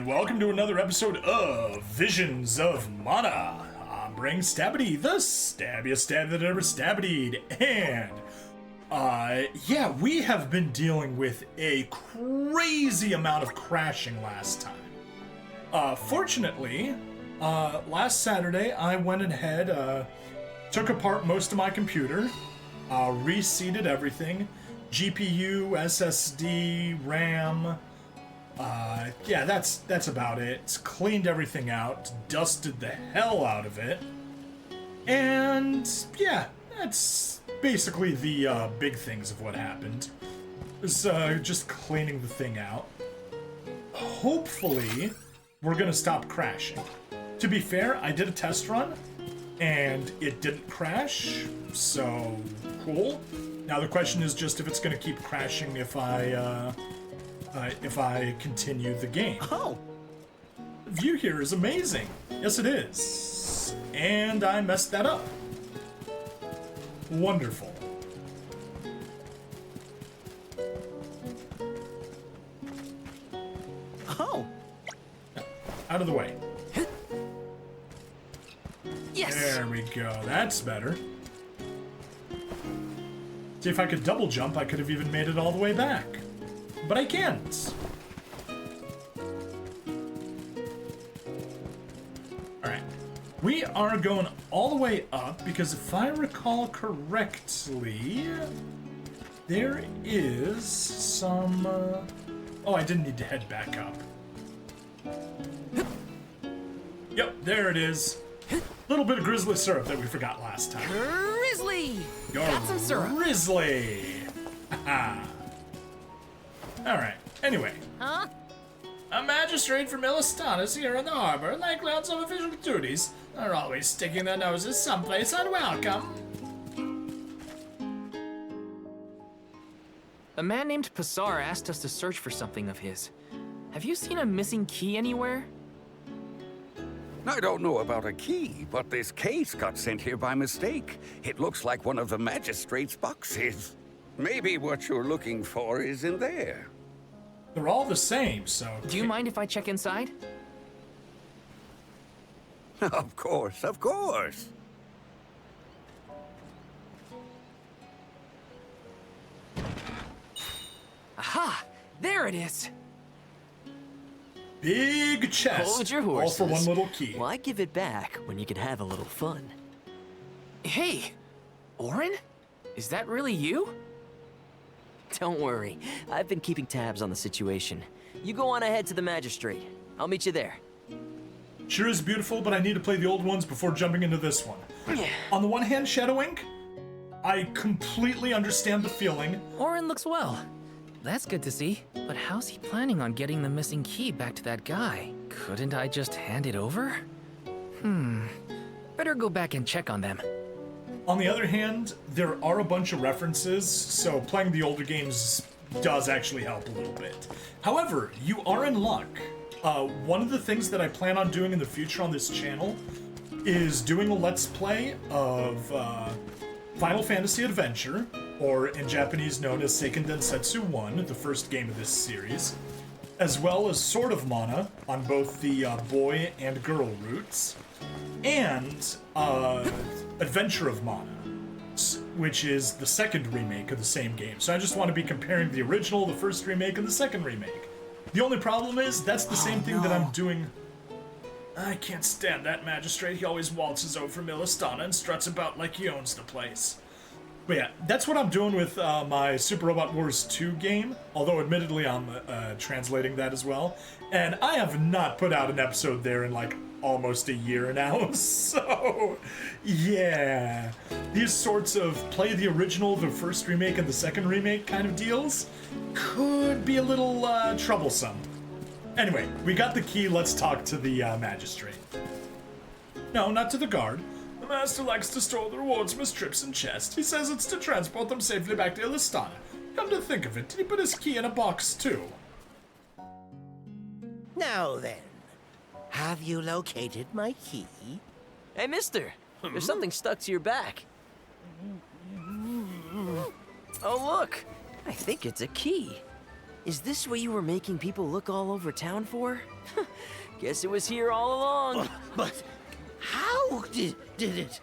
And welcome to another episode of Visions of Mana. I'm Bring Stabbity, the stabbiest stab that ever stabbity'd. And, yeah, we have been dealing with a crazy amount of crashing last time. Fortunately, last Saturday, I went ahead, took apart most of my computer, reseated everything, GPU, SSD, RAM. Yeah, that's about it. It's cleaned everything out, dusted the hell out of it, and yeah, that's basically the big things of what happened. It was just cleaning the thing out. Hopefully, we're gonna stop crashing. To be fair, I did a test run, and it didn't crash, so cool. Now the question is just if it's gonna keep crashing if I continue the game. Oh! The view here is amazing. Yes, it is. And I messed that up. Wonderful. Oh! Out of the way. Yes! There we go. That's better. See, if I could double jump, I could have even made it all the way back. But I can't. Alright. We are going all the way up because if I recall correctly, there is some... Oh, I didn't need to head back up. Yep, there it is. Little bit of grizzly syrup that we forgot last time. Grizzly! Your Got some syrup. Grizzly! Haha. Alright, anyway. Huh? A magistrate from Illistana is here in the harbor, likely on some official duties. They're always sticking their noses someplace unwelcome. A man named Passar asked us to search for something of his. Have you seen a missing key anywhere? I don't know about a key, but this case got sent here by mistake. It looks like one of the magistrate's boxes. Maybe what you're looking for is in there. They're all the same, so... Do you mind if I check inside? Of course, of course. Aha! There it is! Big chest. Hold your all for horses. one little key. Why give it back when you can have a little fun? Hey! Eoren? Is that really you? Don't worry, I've been keeping tabs on the situation. You go on ahead to the magistrate. I'll meet you there. Sure is beautiful, but I need to play the old ones before jumping into this one. On the one hand, Shadow Ink, I completely understand the feeling. Eoren looks well. That's good to see. But how's he planning on getting the missing key back to that guy? Couldn't I just hand it over? Better go back and check on them. On the other hand, there are a bunch of references, so playing the older games does actually help a little bit. However, you are in luck. One of the things that I plan on doing in the future on this channel is doing a Let's Play of Final Fantasy Adventure, or in Japanese known as Seiken Densetsu 1, the first game of this series, as well as Sword of Mana on both the boy and girl routes, and Adventure of Mana, which is the second remake of the same game. So I just want to be comparing the original, the first remake, and the second remake. The only problem is, that's the same thing that I'm doing... I can't stand that magistrate. He always waltzes over from Illistana and struts about like he owns the place. But yeah, that's what I'm doing with my Super Robot Wars 2 game, although admittedly I'm translating that as well. And I have not put out an episode there in like almost a year now, so yeah. These sorts of play the original, the first remake, and the second remake kind of deals could be a little troublesome. Anyway, we got the key, let's talk to the magistrate. No, not to the guard. The master likes to store the rewards from his trips and chests. He says it's to transport them safely back to Illistana. Come to think of it, did he put his key in a box too? Now then, have you located my key? Hey, mister! There's something stuck to your back. Oh, look! I think it's a key. Is this what you were making people look all over town for? Guess it was here all along. But how did it?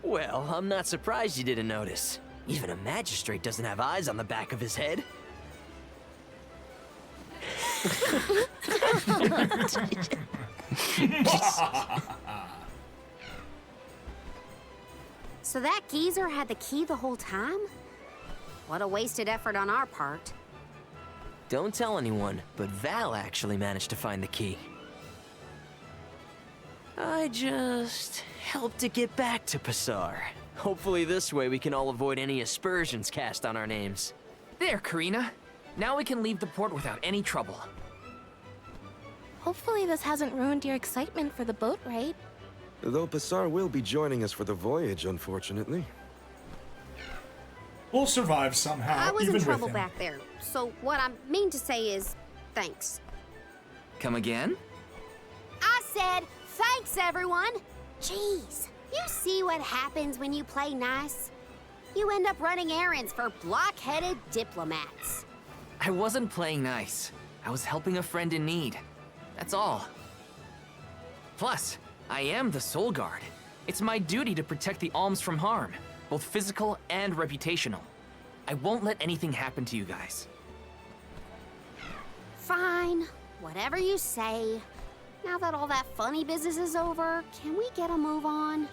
Well, I'm not surprised you didn't notice. Even a magistrate doesn't have eyes on the back of his head. So that geezer had the key the whole time? What a wasted effort on our part. Don't tell anyone, but Val actually managed to find the key. I just helped to get back to Passar. Hopefully this way we can all avoid any aspersions cast on our names. There, Careena. Now we can leave the port without any trouble. Hopefully this hasn't ruined your excitement for the boat ride. Though Passar will be joining us for the voyage, unfortunately. We'll survive somehow. I was even in trouble with him. back there, so what I mean to say is thanks. Come again? I said thanks, everyone! Jeez, you see what happens when you play nice? You end up running errands for block-headed diplomats. I wasn't playing nice. I was helping a friend in need. That's all. Plus, I am the Soul Guard. It's my duty to protect the alms from harm, both physical and reputational. I won't let anything happen to you guys. Fine, whatever you say. Now that all that funny business is over, can we get a move on?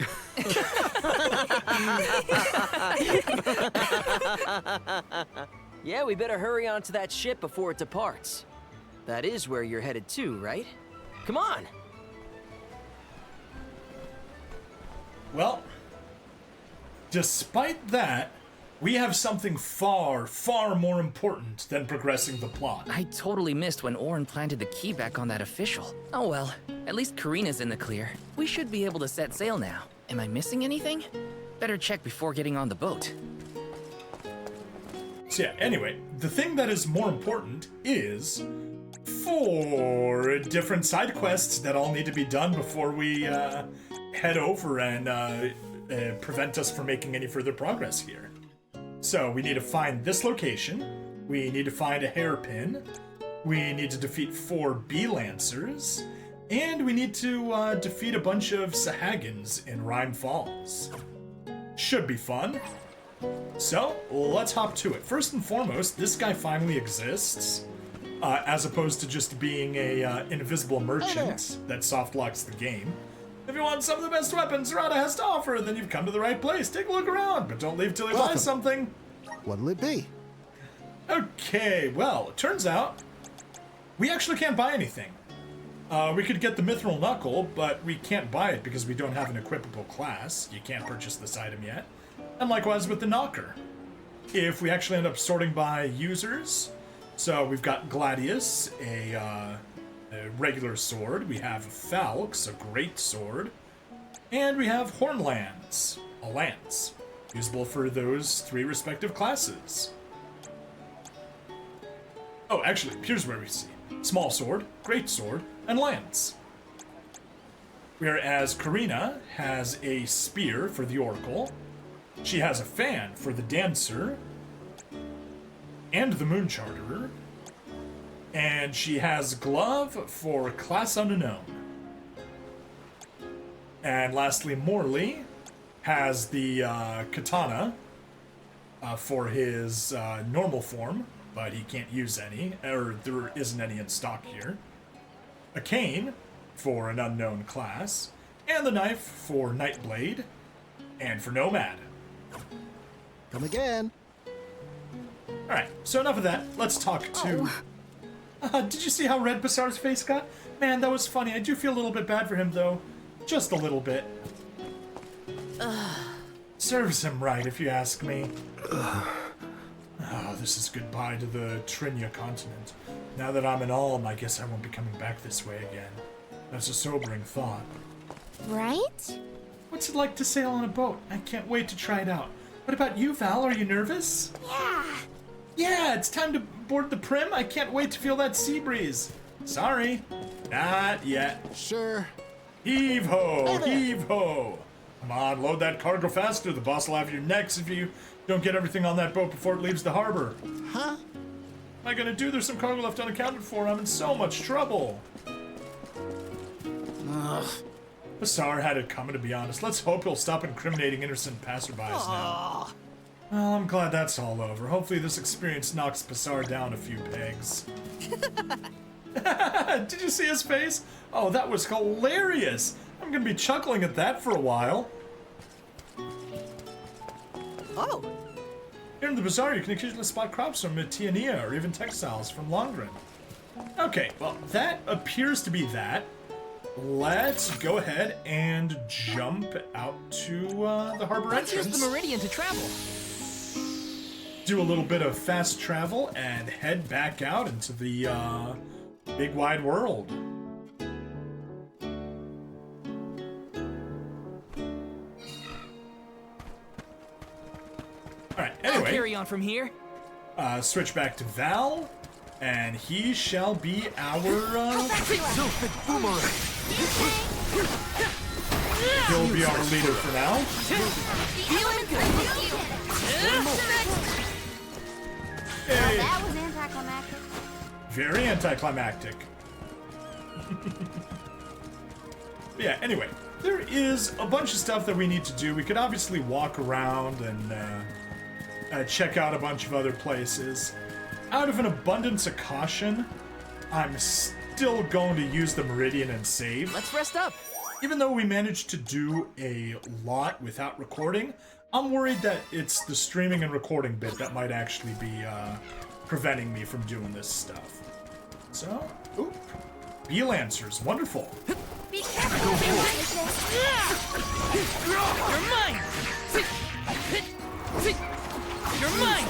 Yeah, we better hurry on to that ship before it departs. That is where you're headed to, right? Come on! Well, despite that, we have something far, far more important than progressing the plot. I totally missed when Eoren planted the key back on that official. Oh well, at least Careena's in the clear. We should be able to set sail now. Am I missing anything? Better check before getting on the boat. So yeah, anyway, the thing that is more important is 4 different side quests that all need to be done before we head over and prevent us from making any further progress here. So we need to find this location, we need to find a hairpin, we need to defeat 4 bee lancers, and we need to defeat a bunch of Sahagins in Rhyme Falls. Should be fun. So, let's hop to it. First and foremost, this guy finally exists, as opposed to just being a invisible merchant that soft-locks the game. If you want some of the best weapons Rada has to offer, then you've come to the right place. Take a look around, but don't leave till you buy something. What'll it be? Okay, well, it turns out we actually can't buy anything. We could get the Mithril Knuckle, but we can't buy it because we don't have an equipable class. You can't purchase this item yet. And likewise with the Knocker. If we actually end up sorting by users, so we've got Gladius, a regular sword, we have Falx, a great sword, and we have Hornlance, a lance, usable for those 3 respective classes. Oh, actually, here's where we see small sword, great sword, and lance. Whereas Careena has a spear for the Oracle, she has a fan for the Dancer, and the Moon Charterer, and she has glove for Class Unknown. And lastly, Morley has the katana for his normal form, but he can't use any, or there isn't any in stock here. A cane for an unknown class, and the knife for Nightblade, and for Nomad. Come again. Alright, so enough of that. Let's talk to... did you see how red Passar's face got? Man, that was funny. I do feel a little bit bad for him, though. Just a little bit. Serves him right, if you ask me. Oh, this is goodbye to the Trinia continent. Now that I'm in Ulm, I guess I won't be coming back this way again. That's a sobering thought. Right? What's it like to sail on a boat? I can't wait to try it out. What about you, Val? Are you nervous? Yeah. Yeah, it's time to board the Primm. I can't wait to feel that sea breeze. Sorry, not yet. Sure. Heave ho, Hey there. heave ho. Come on, load that cargo faster. The boss will have your necks if you don't get everything on that boat before it leaves the harbor. Huh? am I gonna do? There's some cargo left unaccounted for. I'm in so much trouble. Passar had it coming, to be honest. Let's hope he'll stop incriminating innocent passerbys now. Well, I'm glad that's all over. Hopefully this experience knocks Passar down a few pegs. Did you see his face? Oh, that was hilarious. I'm gonna be chuckling at that for a while. Oh, Here in the bazaar, you can occasionally spot crops from Tiania or even textiles from Longren. Okay, well, that appears to be that. Let's go ahead and jump out to the harbor Let's use entrance. the Meridian to travel. Do a little bit of fast travel and head back out into the big wide world. Alright, I'll anyway, carry on from here. switch back to Val, and he shall be our, he'll be our leader for now. Hey, That was anticlimactic. very anticlimactic. Yeah, anyway, there is a bunch of stuff that we need to do. We could obviously walk around and check out a bunch of other places. Out of an abundance of caution, I'm still going to use the Meridian and save. Let's rest up. Even though we managed to do a lot without recording, I'm worried that it's the streaming and recording bit that might actually be preventing me from doing this stuff. So, oop. Bee Lancers, wonderful. Be careful. You're mine. You're mine.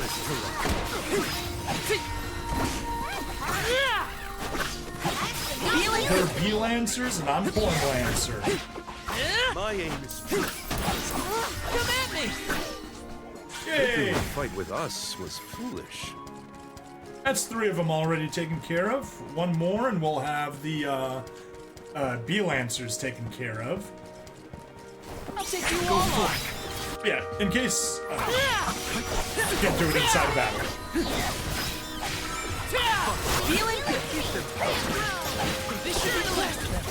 They're Bee Lancers and I'm Horn Lancer. My aim is Come at me. Yay! the fight with us was foolish. That's 3 of them already taken care of. One more and we'll have the Bee Lancers taken care of. I'll take you all on. Yeah, in case you can't do it inside of battle. Feeling good. This should be the last of them.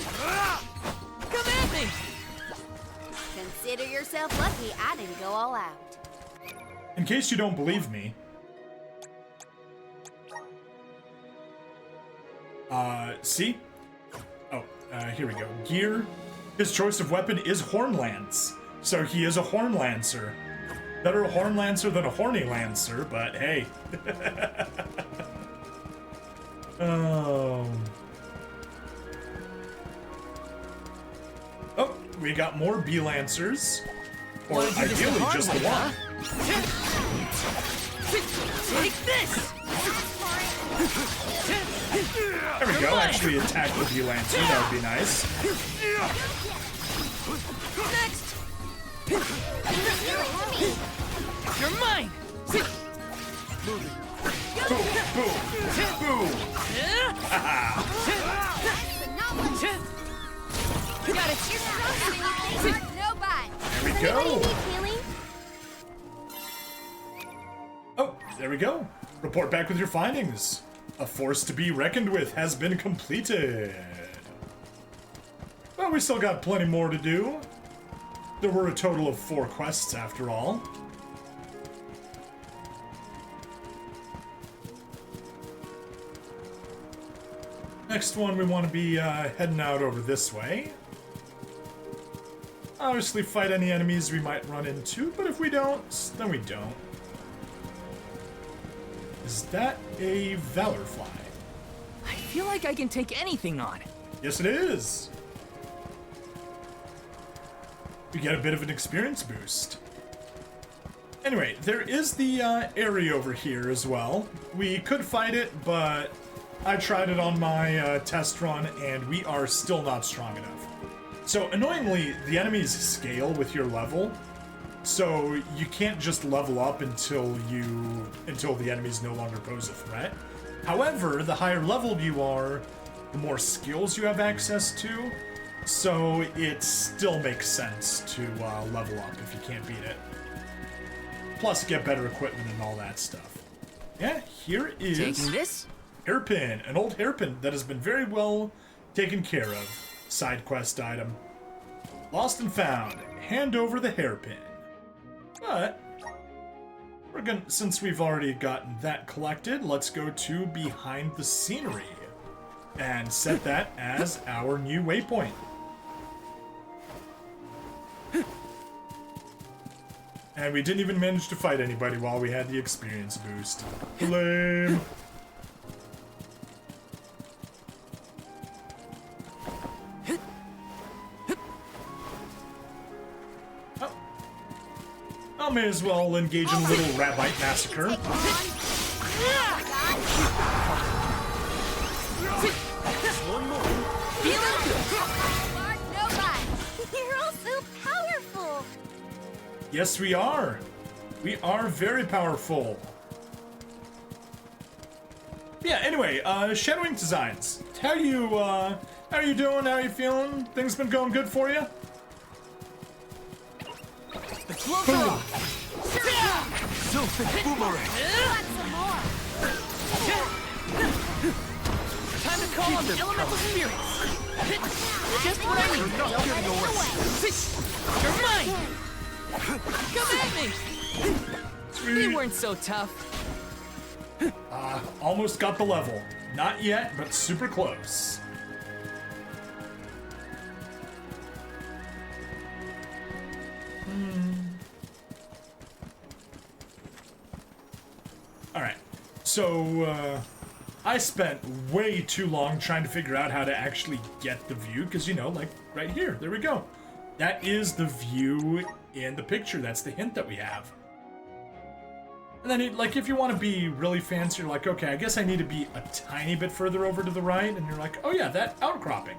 Come at me. Consider yourself lucky I didn't go all out. In case you don't believe me, see? Oh, here we go. Gear. His choice of weapon is Horn Lance. So he is a Horn Lancer. Better a Horn Lancer than a Horny Lancer, but hey. Oh, we got more Bee Lancers. Or Wanna do this the ideally hard just way, the one. Take this. There we go, actually attack the Bee Lancer, that would be nice. Next. You're mine. Boom, boom, boom. Got it. No bite. There we go. Anybody need healing? Oh, there we go. Report back with your findings. A force to be reckoned with has been completed. Well, we still got plenty more to do. There were a total of 4 quests after all. Next one, we want to be heading out over this way. Obviously fight any enemies we might run into, but if we don't, then we don't. Is that a Valor Fly? I feel like I can take anything on. Yes, it is. We get a bit of an experience boost. Anyway, there is the area over here as well. We could fight it, but I tried it on my test run, and we are still not strong enough. So, annoyingly, the enemies scale with your level, so you can't just level up until the enemies no longer pose a threat. However, the higher leveled you are, the more skills you have access to, so it still makes sense to level up if you can't beat it. Plus, get better equipment and all that stuff. Yeah, here is Taking this? hairpin, an old hairpin that has been very well taken care of. Side quest item. Lost and found. Hand over the hairpin. But we're gonna, since we've already gotten that collected, let's go to behind the scenery and set that as our new waypoint. And we didn't even manage to fight anybody while we had the experience boost. Lame. Oh. I may as well engage in a little Rabbite massacre. One more. Feeling good. You're all so powerful. Yes, we are. We are very powerful. Yeah, anyway, Shadowing Designs. How you doing? How you feeling? Things been going good for you? The gloves are off. Silphic boomerang. Want some more? Time to call on the elemental spirits. Just what I need. Not getting away. You're mine. Come at me. They weren't so tough. Almost got the level. Not yet, but super close. Alright, so I spent way too long trying to figure out how to actually get the view, because you know, like right here, there we go. That is the view in the picture. That's the hint that we have. And then, like, if you want to be really fancy, you're like, okay, I guess I need to be a tiny bit further over to the right. And you're like, oh yeah, that outcropping.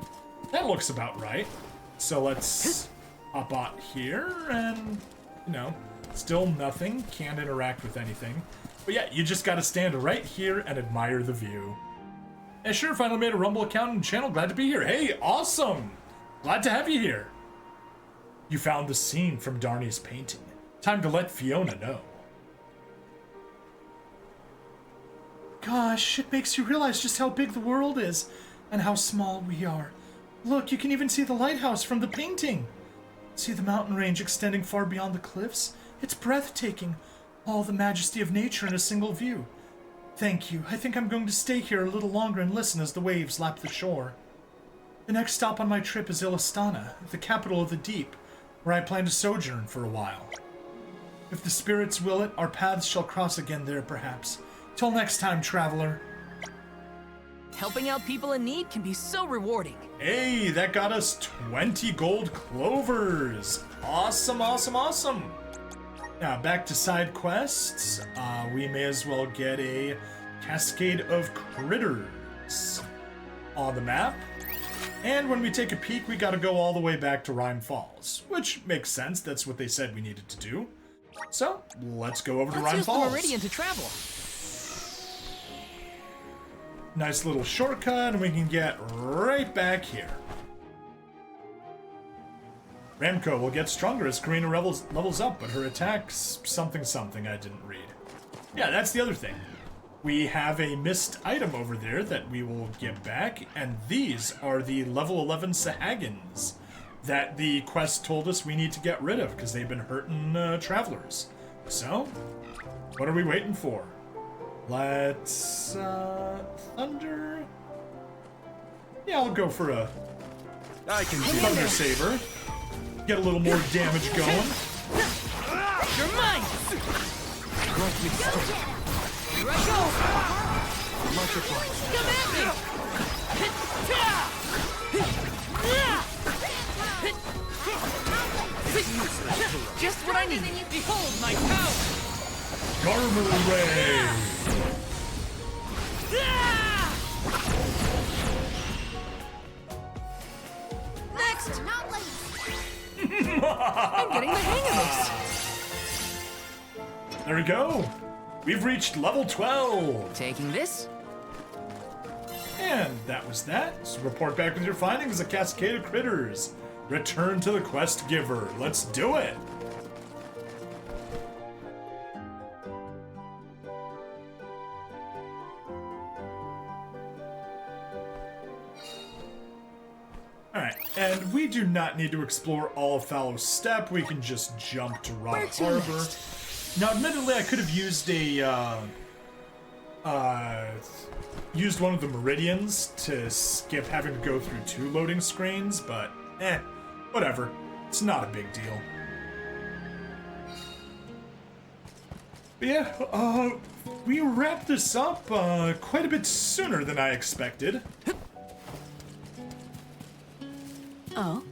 That looks about right. So let's hop out here and, you know, still nothing. Can't interact with anything. But yeah, you just got to stand right here and admire the view. And sure, finally made a Rumble account and channel. Glad to be here. Hey, awesome. Glad to have you here. You found the scene from Darnie's painting. Time to let Fiona know. Gosh, it makes you realize just how big the world is and how small we are. Look, you can even see the lighthouse from the painting. See the mountain range extending far beyond the cliffs? It's breathtaking. All the majesty of nature in a single view. Thank you. I think I'm going to stay here a little longer and listen as the waves lap the shore. The next stop on my trip is Illistana, the capital of the deep, where I plan to sojourn for a while. If the spirits will it, our paths shall cross again there, perhaps. Till next time, traveler. Helping out people in need can be so rewarding. Hey, that got us 20 gold clovers. Awesome, awesome, awesome. Now, back to side quests. We may as well get a cascade of critters on the map. And when we take a peek, we gotta go all the way back to Rhyme Falls, which makes sense. That's what they said we needed to do. So, let's go over to Rhyme Use the Falls. Meridian to travel. Nice little shortcut, and we can get right back here. Ramco will get stronger as Careena levels up, but her attack's something I didn't read. Yeah, that's the other thing. We have a missed item over there that we will get back, and these are the level 11 Sahagins that the quest told us we need to get rid of because they've been hurting travelers. So, what are we waiting for? Let's, Thunder? Yeah, I'll go for a Thunder Saber. Get a little more damage going. You're mine! Here I go! Come at me! Just what I need! Behold my power! Garmer Ray! Next, not least. I'm getting the hang of this! There we go! We've reached level 12! Taking this? And that was that. So report back with your findings, a cascade of critters. Return to the quest giver. Let's do it! And we do not need to explore all of Fallow Steppe. We can just jump to Rock Where to Harbor. next? Now, admittedly, I could have used used one of the meridians to skip having to go through 2 loading screens, but whatever. It's not a big deal. But yeah, we wrapped this up quite a bit sooner than I expected. Oh?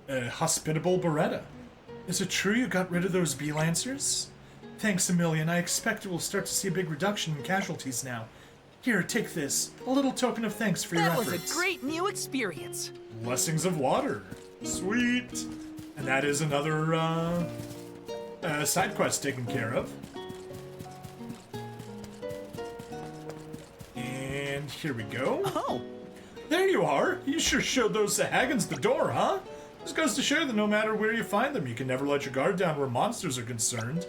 Hospitable Beretta. Is it true you got rid of those bee lancers? Thanks a million. I expect we'll start to see a big reduction in casualties now. Here, take this. A little token of thanks for your That efforts. was a great new experience. Blessings of water. Sweet. And that is another side quest taken care of. And here we go. Oh, There you are. You sure showed those Sahagins the door, huh? This goes to show that no matter where you find them, you can never let your guard down where monsters are concerned.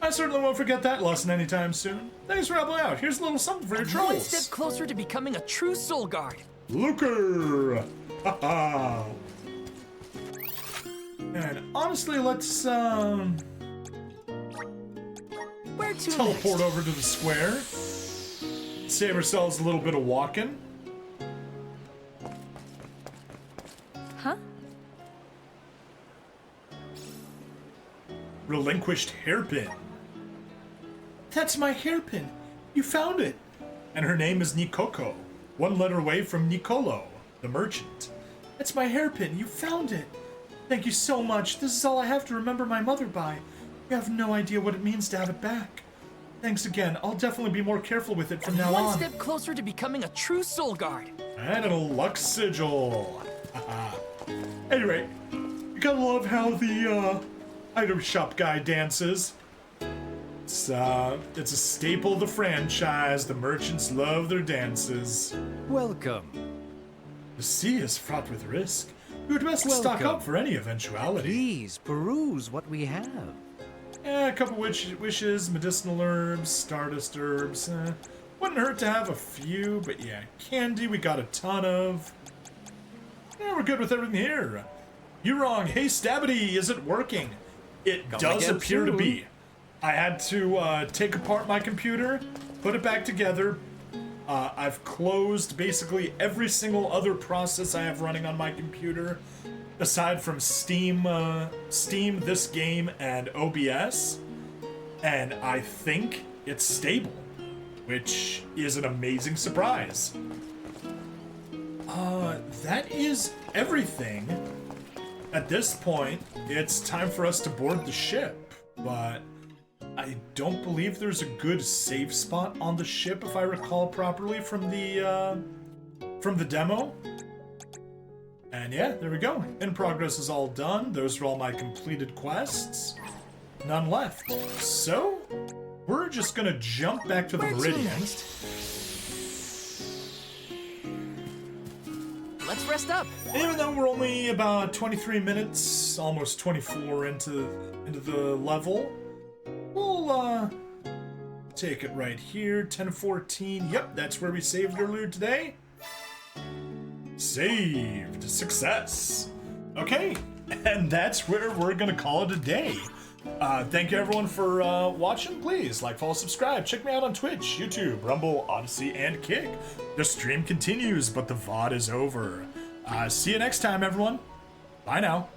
I certainly won't forget that lesson anytime soon. Thanks for helping out. Here's a little something for your one troubles. step closer to becoming a true soul guard. Looker! Haha! And honestly, let's Where to teleport next? over to the square. Save ourselves a little bit of walking. Huh? Relinquished hairpin. That's my hairpin. You found it. And her name is Nikoko. 1 letter away from Nicolo, the merchant. That's my hairpin. You found it. Thank you so much. This is all I have to remember my mother by. You have no idea what it means to have it back. Thanks again. I'll definitely be more careful with it from now One on. step closer to becoming a true soul guard. And a luck sigil. Anyway, you gotta love how the item shop guy dances. It's a staple of the franchise. The merchants love their dances. Welcome. The sea is fraught with risk. You would best stock Welcome. up for any eventuality. Please peruse what we have. A couple wishes, medicinal herbs, stardust herbs. Wouldn't hurt to have a few, but yeah, candy we got a ton of. Yeah, we're good with everything here. You're wrong. Hey, Stabity, is it working? It Come does again appear to soon. be. I had to take apart my computer, put it back together. I've closed basically every single other process I have running on my computer, aside from Steam, this game, and OBS. And I think it's stable, which is an amazing surprise. That is everything. At this point, it's time for us to board the ship, but I don't believe there's a good save spot on the ship, if I recall properly from the demo. And yeah, there we go. In progress is all done. Those are all my completed quests. None left. So, we're just gonna jump back to the Where to Meridian. next? Let's rest up. Even though we're only about 23 minutes, almost 24 into the level, we'll take it right here. 10:14. Yep, that's where we saved earlier today. Saved. Success. Okay, and that's where we're gonna call it a day. Thank you everyone for watching. Please like, follow, subscribe. Check me out on Twitch, YouTube, Rumble, Odyssey, and Kick. The stream continues, but the VOD is over. See you next time, everyone. Bye now.